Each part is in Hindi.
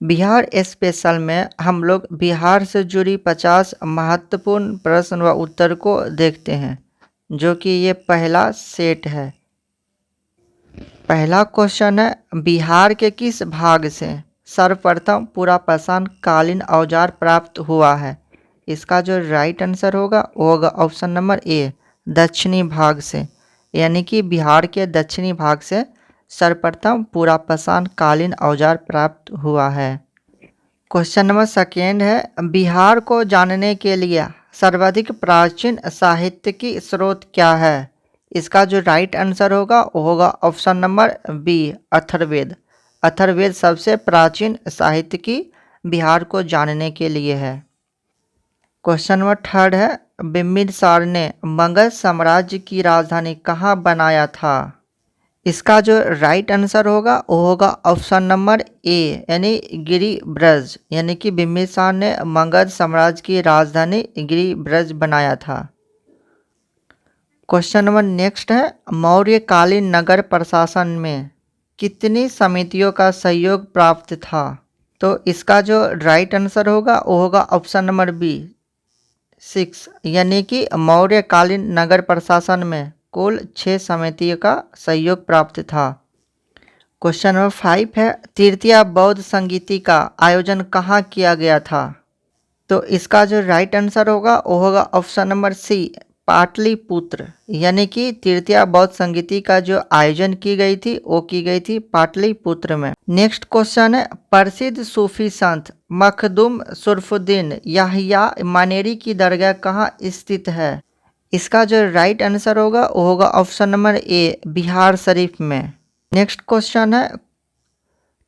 बिहार स्पेशल में हम लोग बिहार से जुड़ी 50 महत्वपूर्ण प्रश्न व उत्तर को देखते हैं, जो कि ये पहला सेट है। पहला क्वेश्चन है, बिहार के किस भाग से सर्वप्रथम पुरापाषाण कालीन औजार प्राप्त हुआ है? इसका जो राइट आंसर होगा वो होगा ऑप्शन नंबर ए, दक्षिणी भाग से। यानी कि बिहार के दक्षिणी भाग से सर्वप्रथम पुरापाषाण कालीन औजार प्राप्त हुआ है। क्वेश्चन नंबर सेकेंड है, बिहार को जानने के लिए सर्वाधिक प्राचीन साहित्य की स्रोत क्या है? इसका जो राइट आंसर होगा वो होगा option number B, Atharvaveda. Atharvaveda सबसे प्राचीन साहित्य की बिहार को जानने के लिए है। क्वेश्चन नंबर थर्ड है, बिंबिसार ने मगध साम्राज्य की राजधानी कहाँ बनाया था? इसका जो राइट आंसर होगा वो होगा ऑप्शन नंबर ए, यानी गिरिब्रज। यानी कि बिंबिसार ने मगध साम्राज्य की राजधानी गिरिब्रज बनाया था। क्वेश्चन नंबर नेक्स्ट है, मौर्यकालीन नगर प्रशासन में कितनी समितियों का सहयोग प्राप्त था? तो इसका जो राइट आंसर होगा वो होगा ऑप्शन नंबर बी, 6। यानी कि मौर्यकालीन नगर प्रशासन में कुल 6 समितियों का सहयोग प्राप्त था। क्वेश्चन नंबर 5 है, तृतीय बौद्ध संगीति का आयोजन कहाँ किया गया था? तो इसका जो राइट आंसर होगा वो होगा ऑप्शन नंबर सी, पाटलिपुत्र। यानी कि तृतीय बौद्ध संगीति का जो आयोजन की गई थी वो की गई थी पाटलिपुत्र में। नेक्स्ट क्वेश्चन है, प्रसिद्ध सूफी संत मखदूम शुरफुद्दीन याहिया मानेरी की दरगाह कहाँ स्थित है? इसका जो राइट आंसर होगा वो होगा ऑप्शन नंबर ए, बिहार शरीफ में। नेक्स्ट क्वेश्चन है,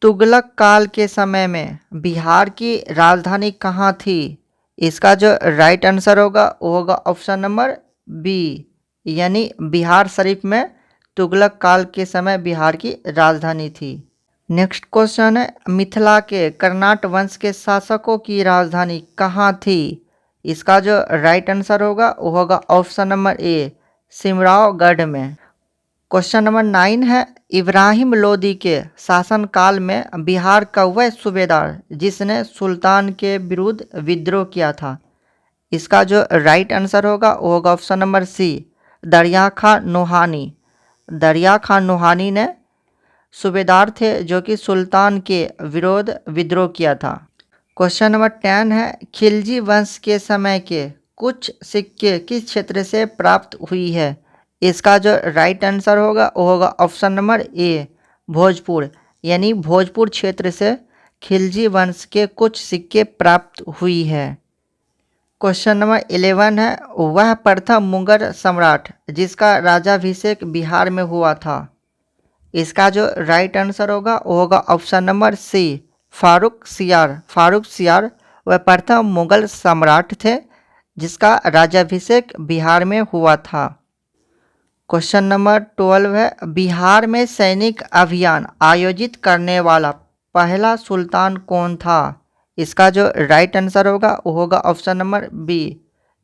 तुगलक काल के समय में बिहार की राजधानी कहाँ थी? इसका जो राइट आंसर होगा वो होगा ऑप्शन नंबर बी, यानी बिहार शरीफ में तुगलक काल के समय बिहार की राजधानी थी। नेक्स्ट क्वेश्चन है, मिथिला के कर्नाट वंश के शासकों की राजधानी कहाँ थी? इसका जो राइट आंसर होगा वो होगा ऑप्शन नंबर ए, सिमरावगढ़ में। क्वेश्चन नंबर 9 है, इब्राहिम लोदी के शासनकाल में बिहार का वह सूबेदार जिसने सुल्तान के विरुद्ध विद्रोह किया था? इसका जो राइट आंसर होगा वो होगा ऑप्शन नंबर सी, दरिया खां नोहानी। दरिया खां नोहानी ने सूबेदार थे जो कि सुल्तान के विरोध विद्रोह किया था। क्वेश्चन नंबर 10 है, खिलजी वंश के समय के कुछ सिक्के किस क्षेत्र से प्राप्त हुई है? इसका जो राइट आंसर होगा वो होगा ऑप्शन नंबर ए, भोजपुर। यानी भोजपुर क्षेत्र से खिलजी वंश के कुछ सिक्के प्राप्त हुई है। क्वेश्चन नंबर 11 है, वह प्रथम मुगल सम्राट जिसका राजाभिषेक बिहार में हुआ था? इसका जो राइट आंसर होगा वो होगा ऑप्शन नंबर सी, फारूक सियार। फारूक सियार वह प्रथम मुगल सम्राट थे जिसका राज्याभिषेक बिहार में हुआ था। क्वेश्चन नंबर 12 है, बिहार में सैनिक अभियान आयोजित करने वाला पहला सुल्तान कौन था? इसका जो राइट आंसर होगा वो होगा option number B,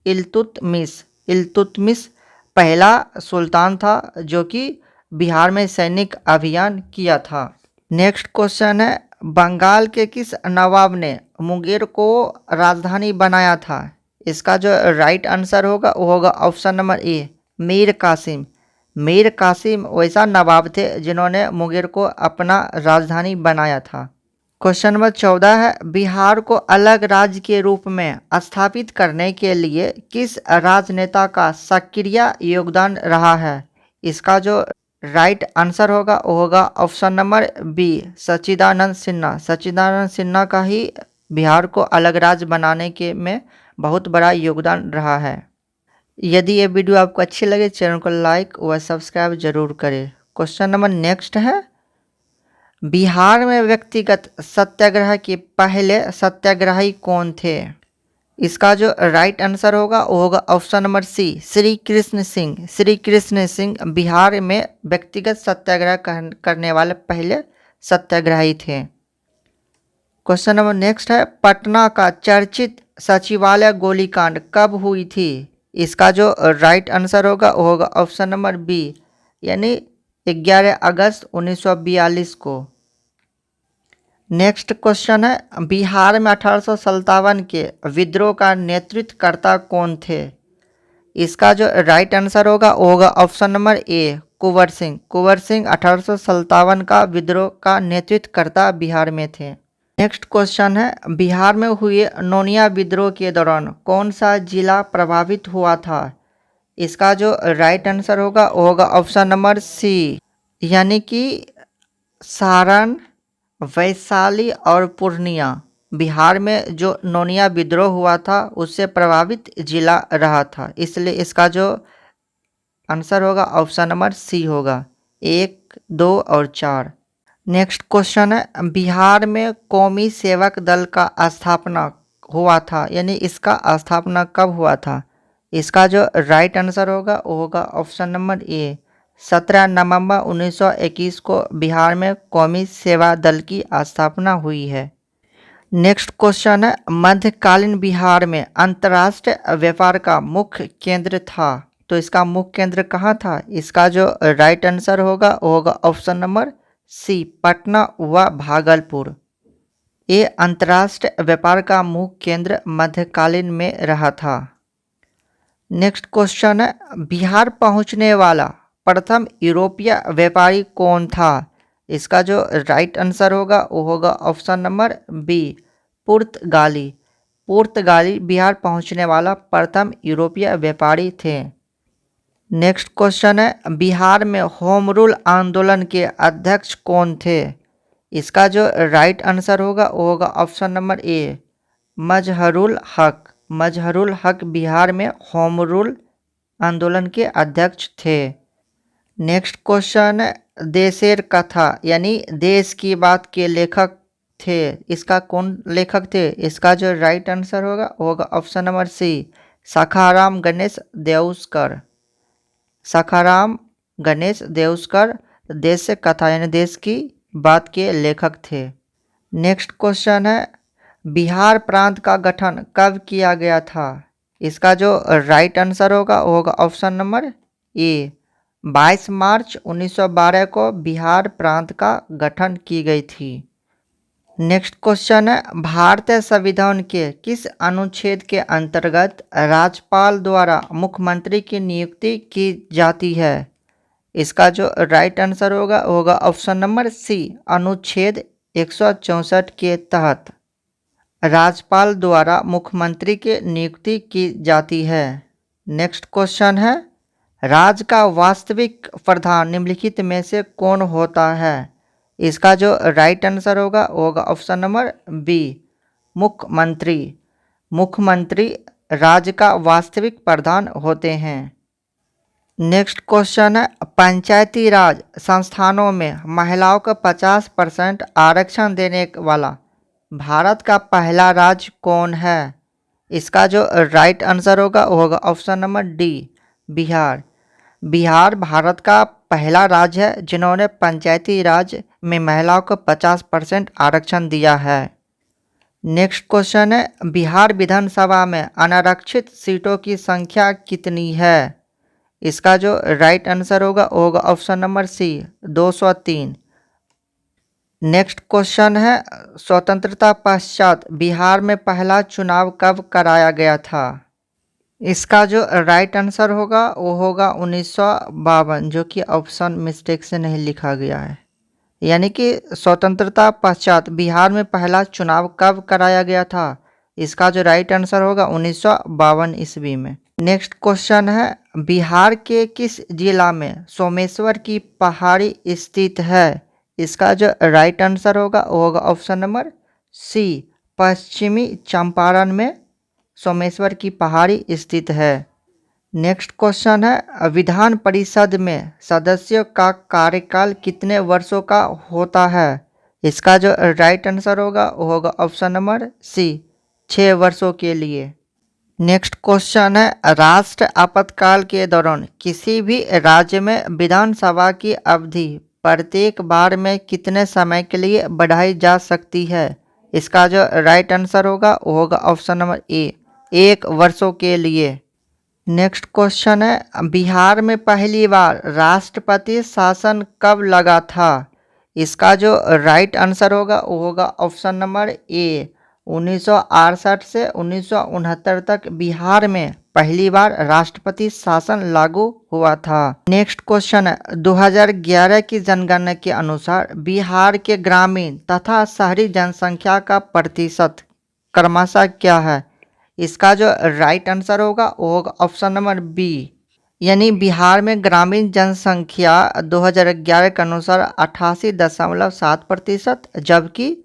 Iltutmish. Iltutmish पहला सुल्तान था जो कि बिहार में सैनिक अभियान किया था। नेक्स्ट क्वेश्चन है, बंगाल के किस नवाब ने मुंगेर को राजधानी बनाया था? इसका जो राइट आंसर होगा वो होगा option number A, Mir Qasim. Mir Qasim वैसा नवाब थे जिन्होंने मुंगेर को अपना राजधानी बनाया था। क्वेश्चन नंबर 14 है, बिहार को अलग राज्य के रूप में स्थापित करने के लिए किस राजनेता का सक्रिय योगदान रहा है? इसका जो राइट आंसर होगा वो होगा ऑप्शन नंबर बी, सच्चिदानंद सिन्हा। सच्चिदानंद सिन्हा का ही बिहार को अलग राज्य बनाने के में बहुत बड़ा योगदान रहा है। यदि ये वीडियो आपको अच्छी लगे चैनल को लाइक व सब्सक्राइब जरूर करें। क्वेश्चन नंबर नेक्स्ट है, बिहार में व्यक्तिगत सत्याग्रह के पहले सत्याग्रही कौन थे? इसका जो राइट आंसर होगा वो होगा option number C, Shri Krishna Singh. Shri Krishna Singh Bihar में व्यक्तिगत सत्याग्रह करने वाले पहले सत्याग्रही थे। क्वेश्चन नंबर नेक्स्ट है, पटना का चर्चित सचिवालय गोलीकांड कब हुई थी? इसका जो राइट आंसर होगा वो होगा ऑप्शन नंबर बी, यानी 11 अगस्त 1942 को। नेक्स्ट क्वेश्चन है, बिहार में 1857 के विद्रोह का नेतृत्वकर्ता कौन थे? इसका जो राइट आंसर होगा वो होगा ऑप्शन नंबर ए, कुंवर सिंह। कुंवर सिंह 1857 का विद्रोह का नेतृत्वकर्ता बिहार में थे। नेक्स्ट क्वेश्चन है, बिहार में हुए नोनिया विद्रोह के दौरान कौन सा जिला प्रभावित हुआ था? इसका जो राइट आंसर होगा वो होगा ऑप्शन नंबर सी, यानी कि सारण, वैशाली और पूर्णिया। बिहार में जो नोनिया विद्रोह हुआ था उससे प्रभावित जिला रहा था, इसलिए इसका जो आंसर होगा ऑप्शन नंबर सी होगा, 1, 2 और 4। नेक्स्ट क्वेश्चन है, बिहार में कौमी सेवक दल का स्थापना हुआ था, यानी इसका स्थापना कब हुआ था? इसका जो राइट आंसर होगा वो होगा ऑप्शन नंबर ए, 17 नवंबर 1921 को बिहार में कौमी सेवा दल की स्थापना हुई है। नेक्स्ट क्वेश्चन है, मध्यकालीन बिहार में अंतर्राष्ट्रीय व्यापार का मुख्य केंद्र था, तो इसका मुख्य केंद्र कहाँ था? इसका जो राइट आंसर होगा वो होगा ऑप्शन नंबर सी, पटना व भागलपुर। ये अंतर्राष्ट्रीय व्यापार का मुख्य केंद्र मध्यकालीन में रहा था। नेक्स्ट क्वेश्चन है, बिहार पहुंचने वाला प्रथम यूरोपीय व्यापारी कौन था? इसका जो राइट आंसर होगा वो होगा ऑप्शन नंबर बी, पुर्तगाली। पुर्तगाली बिहार पहुंचने वाला प्रथम यूरोपीय व्यापारी थे। नेक्स्ट क्वेश्चन है, बिहार में होम रूल आंदोलन के अध्यक्ष कौन थे? इसका जो राइट आंसर होगा वो होगा ऑप्शन नंबर ए, मजहरुल हक। मजहरुल हक बिहार में होम रूल आंदोलन के अध्यक्ष थे। नेक्स्ट क्वेश्चन है, देशेर कथा यानी देश की बात के लेखक थे, इसका कौन लेखक थे? इसका जो राइट आंसर होगा वो होगा option number C, Sakharam Ganesh Deuskar. Sakharam Ganesh Deuskar Desh Katha यानी देश की बात के लेखक थे। नेक्स्ट क्वेश्चन है, बिहार प्रांत का गठन कब किया गया था? इसका जो राइट आंसर होगा वो होगा ऑप्शन नंबर ए, 22 मार्च 1912 को बिहार प्रांत का गठन की गई थी। नेक्स्ट क्वेश्चन है, भारतीय संविधान के किस अनुच्छेद के अंतर्गत राज्यपाल द्वारा मुख्यमंत्री की नियुक्ति की जाती है? इसका जो राइट आंसर होगा वो होगा ऑप्शन नंबर सी, अनुच्छेद 164 के तहत राज्यपाल द्वारा मुख्यमंत्री की नियुक्ति की जाती है। नेक्स्ट क्वेश्चन है, राज्य का वास्तविक प्रधान निम्नलिखित में से कौन होता है? इसका जो राइट आंसर होगा वो होगा ऑप्शन नंबर बी, मुख्यमंत्री। मुख्यमंत्री राज्य का वास्तविक प्रधान होते हैं। नेक्स्ट क्वेश्चन है, पंचायती राज संस्थानों में महिलाओं को 50% आरक्षण देने वाला भारत का पहला राज्य कौन है? इसका जो राइट आंसर होगा वो होगा option number D, Bihar. Bihar Bharat का पहला राज्य है जिन्होंने पंचायती राज में महिलाओं को 50% आरक्षण दिया है। नेक्स्ट क्वेश्चन है, बिहार विधानसभा में अनारक्षित सीटों की संख्या कितनी है? इसका जो राइट आंसर होगा वो होगा option number C, 203। Next question है, स्वतंत्रता पश्चात बिहार में पहला चुनाव कब कराया गया था? इसका जो राइट आंसर होगा वो होगा 1952, जो कि ऑप्शन मिस्टेक से नहीं लिखा गया है। यानी कि स्वतंत्रता पश्चात बिहार में पहला चुनाव कब कराया गया था? इसका जो राइट आंसर होगा 1952 ईस्वी में। नेक्स्ट क्वेश्चन है, बिहार के किस जिला में सोमेश्वर की पहाड़ी स्थित है? इसका जो राइट आंसर होगा वो होगा ऑप्शन नंबर सी, पश्चिमी चंपारण में सोमेश्वर की पहाड़ी स्थित है। नेक्स्ट क्वेश्चन है, विधान परिषद में सदस्यों का कार्यकाल कितने वर्षों का होता है? इसका जो राइट आंसर होगा वो होगा ऑप्शन नंबर सी, 6 वर्षों के लिए। नेक्स्ट क्वेश्चन है, राष्ट्र आपातकाल के दौरान किसी भी राज्य में विधानसभा की अवधि प्रत्येक बार में कितने समय के लिए बढ़ाई जा सकती है? इसका जो राइट आंसर होगा वो होगा ऑप्शन नंबर ए, 1 वर्षों के लिए। नेक्स्ट क्वेश्चन है, बिहार में पहली बार राष्ट्रपति शासन कब लगा था? इसका जो राइट आंसर होगा वो होगा ऑप्शन नंबर ए। 1968 से 1969 तक बिहार में पहली बार राष्ट्रपति शासन लागू हुआ था। नेक्स्ट क्वेश्चन है, 2011 की जनगणना के अनुसार बिहार के ग्रामीण तथा शहरी जनसंख्या का प्रतिशत क्रमशः क्या है? इसका जो राइट आंसर होगा वो होगा ऑप्शन नंबर बी, यानी बिहार में ग्रामीण जनसंख्या 2011 के अनुसार 88.7%, जबकि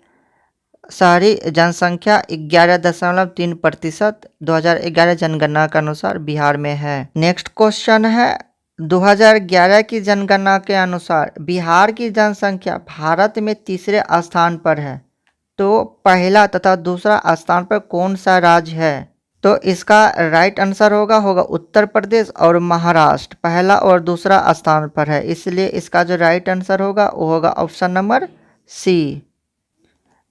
शहरी जनसंख्या 11.3% 2011 जनगणना के अनुसार बिहार में है। नेक्स्ट क्वेश्चन है, 2011 की जनगणना के अनुसार बिहार की जनसंख्या भारत में तीसरे स्थान पर है, तो पहला तथा दूसरा स्थान पर कौन सा राज्य है? तो इसका राइट आंसर होगा उत्तर प्रदेश और महाराष्ट्र पहला और दूसरा स्थान पर है, इसलिए इसका जो राइट आंसर होगा वो होगा option number C.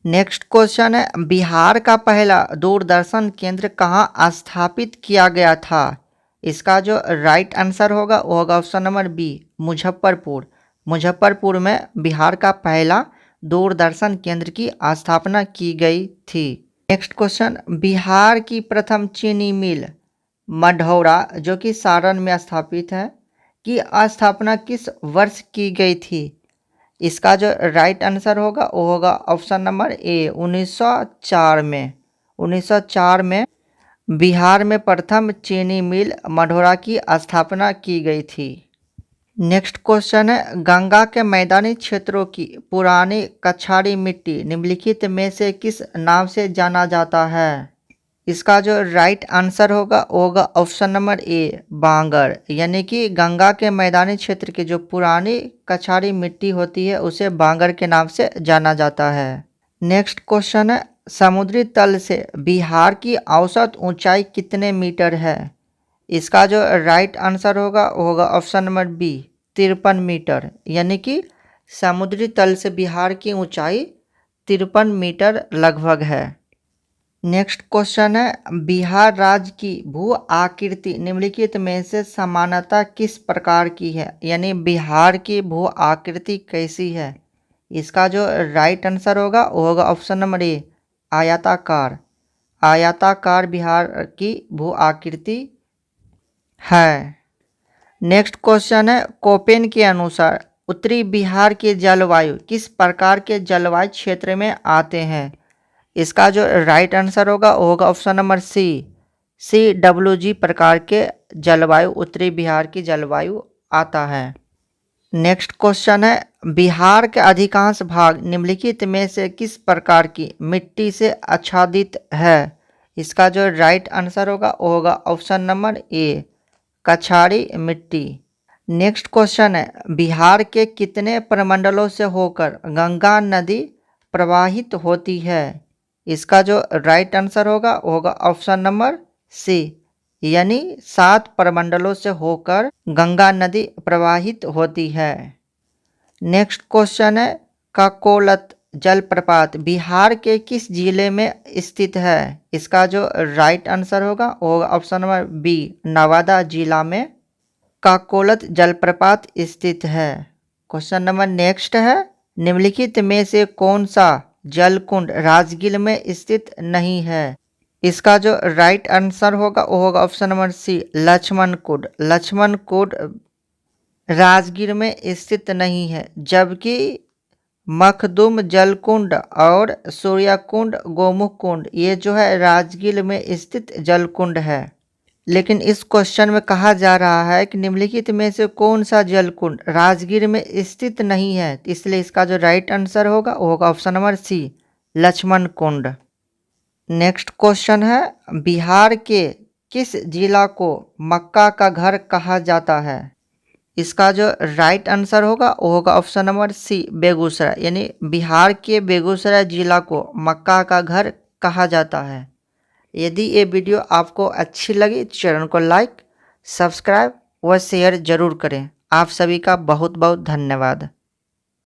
Next question है, बिहार का पहला दूरदर्शन केंद्र कहाँ स्थापित किया गया था? इसका जो राइट आंसर होगा वो होगा option number B, Muzaffarpur. Muzaffarpur में बिहार का पहला दूरदर्शन केंद्र की स्थापना की गई थी। नेक्स्ट क्वेश्चन, बिहार की प्रथम चीनी मिल मढ़ौरा जो कि सारण में स्थापित है की स्थापना किस वर्ष की गई थी? इसका जो राइट आंसर होगा वो होगा ऑप्शन नंबर ए, 1904 में। 1904 में बिहार में प्रथम चीनी मिल मढ़ौरा की स्थापना की गई थी। नेक्स्ट क्वेश्चन है, गंगा के मैदानी क्षेत्रों की पुरानी कछारी मिट्टी निम्नलिखित में से किस नाम से जाना जाता है? इसका जो राइट आंसर होगा वो होगा ऑप्शन नंबर ए, बांगर, यानी कि गंगा के मैदानी क्षेत्र की जो पुरानी कछारी मिट्टी होती है उसे बांगर के नाम से जाना जाता है। नेक्स्ट क्वेश्चन है, समुद्री तल से बिहार की औसत ऊंचाई कितने मीटर है? इसका जो राइट आंसर होगा वो होगा ऑप्शन नंबर बी, 53 मीटर, यानी कि समुद्री तल से बिहार की ऊंचाई 53 मीटर लगभग है। नेक्स्ट क्वेश्चन है, बिहार राज्य की भू आकृति निम्नलिखित में से समानता किस प्रकार की है? यानी बिहार की भू आकृति कैसी है? इसका जो राइट आंसर होगा वो होगा ऑप्शन नंबर ए, आयताकार। आयताकार बिहार की भू आकृति है। नेक्स्ट क्वेश्चन है, कोपेन के अनुसार उत्तरी बिहार की जलवायु किस प्रकार के जलवायु क्षेत्र में आते हैं? इसका जो राइट आंसर होगा वो होगा ऑप्शन नंबर सी, CWG प्रकार के जलवायु उत्तरी बिहार की जलवायु आता है। नेक्स्ट क्वेश्चन है, बिहार के अधिकांश भाग निम्नलिखित में से किस प्रकार की मिट्टी से आच्छादित है? इसका जो राइट आंसर होगा वो होगा ऑप्शन नंबर ए, कछारी मिट्टी। नेक्स्ट क्वेश्चन है, बिहार के कितने प्रमंडलों से होकर गंगा नदी प्रवाहित होती है? इसका जो राइट आंसर होगा वो होगा ऑप्शन नंबर सी, यानी 7 प्रमंडलों से होकर गंगा नदी प्रवाहित होती है। नेक्स्ट क्वेश्चन है, काकोलत जलप्रपात बिहार के किस जिले में स्थित है? इसका जो राइट आंसर होगा वो होगा ऑप्शन नंबर बी, नवादा जिला में काकोलत जलप्रपात स्थित है। क्वेश्चन नंबर नेक्स्ट है, निम्नलिखित में से कौन सा जलकुंड राजगीर में स्थित नहीं है? इसका जो राइट आंसर होगा वो होगा ऑप्शन नंबर सी, लक्ष्मण कुंड। लक्ष्मण कुंड राजगीर में स्थित नहीं है, जबकि मखदूम जलकुंड और सूर्यकुंड, गोमुख कुंड ये जो है राजगीर में स्थित जलकुंड है। लेकिन इस क्वेश्चन में कहा जा रहा है कि निम्नलिखित में से कौन सा जलकुंड राजगीर में स्थित नहीं है, इसलिए इसका जो राइट आंसर होगा वो होगा ऑप्शन नंबर सी, लक्ष्मण कुंड। नेक्स्ट क्वेश्चन है, बिहार के किस जिला को मक्का का घर कहा जाता है? इसका जो राइट आंसर होगा वो होगा ऑप्शन नंबर सी, बेगूसराय, यानी बिहार के बेगूसराय जिला को मक्का का घर कहा जाता है। यदि ये वीडियो आपको अच्छी लगी तो चैनल को लाइक, सब्सक्राइब व शेयर जरूर करें। आप सभी का बहुत बहुत धन्यवाद।